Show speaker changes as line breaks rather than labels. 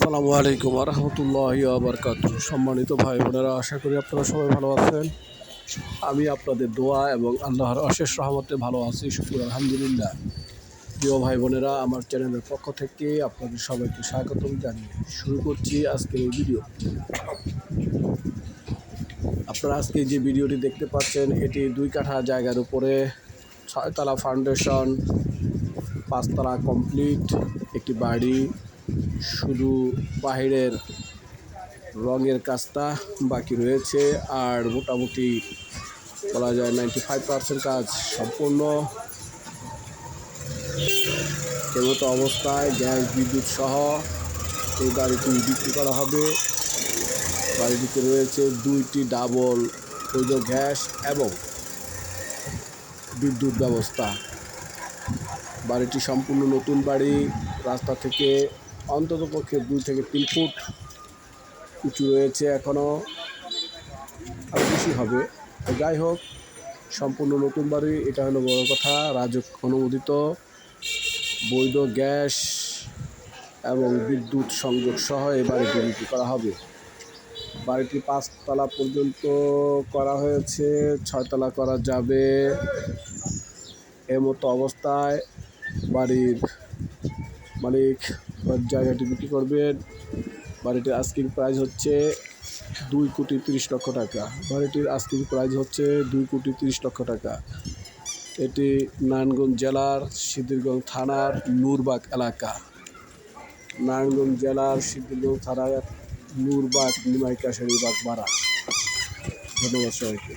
আসসালামু আলাইকুম রহমতুল্লাহি বারকাতুহ। সম্মানিত ভাই বোনেরা, আশা করি আপনারা সবাই ভালো আছেন। আমি আপনাদের দোয়া এবং আল্লাহর অশেষ রহমতে ভালো আছি, শুকুর আলহামদুলিল্লাহ। প্রিয় ভাই বোনেরা, আমার চ্যানেলের পক্ষ থেকে আপনাদের সবাইকে স্বাগতম জানিয়ে শুরু করছি আজকের এই ভিডিও। আপনারা আজকে যে ভিডিওটি দেখতে পাচ্ছেন, এটি 2 কাঠা জায়গার উপরে 6 তলা ফাউন্ডেশন, 5 তলা কমপ্লিট একটি বাড়ি। শুধু বাহিরের রঙের কাজটা বাকি রয়েছে, আর মোটামুটি বলা যায় 95% কাজ সম্পূর্ণ। এমতো অবস্থায় গ্যাস বিদ্যুৎ সহ এই বাড়িটি বিক্রি করা হবে। বাড়িটিতে রয়েছে 2টি ডাবল বৈধ গ্যাস এবং বিদ্যুৎ ব্যবস্থা। বাড়িটি সম্পূর্ণ নতুন বাড়ি, রাস্তা থেকে অন্ততপক্ষে 2 থেকে 3 ফুট উঁচু রয়েছে, এখনও আরও বেশি হবে। তো যাই হোক, সম্পূর্ণ নতুন বাড়ি, এটা হলো বড় কথা। রাজুক অনুমোদিত বৈধ গ্যাস এবং বিদ্যুৎ সংযোগ সহ এই বাড়িটি বিক্রি করা হবে। বাড়িটি 5 তলা পর্যন্ত করা হয়েছে, 6 তলা করা যাবে। এমতো অবস্থায় বাড়ির মালিক জায়গাটি বিক্রি করবেন। বাড়িটির আস্কিং প্রাইস হচ্ছে 2,30,00,000 টাকা। বাড়িটির আস্কিং প্রাইস হচ্ছে 2,30,00,000 টাকা। এটি নারায়ণগঞ্জ জেলার সিদ্ধিরগঞ্জ থানার নূরবাগ এলাকা। নারায়ণগঞ্জ জেলার সিদ্ধিরগঞ্জ থানার নূরবাগ নিমাই কাশারি বাগমারা। ধন্যবাদ সবাইকে।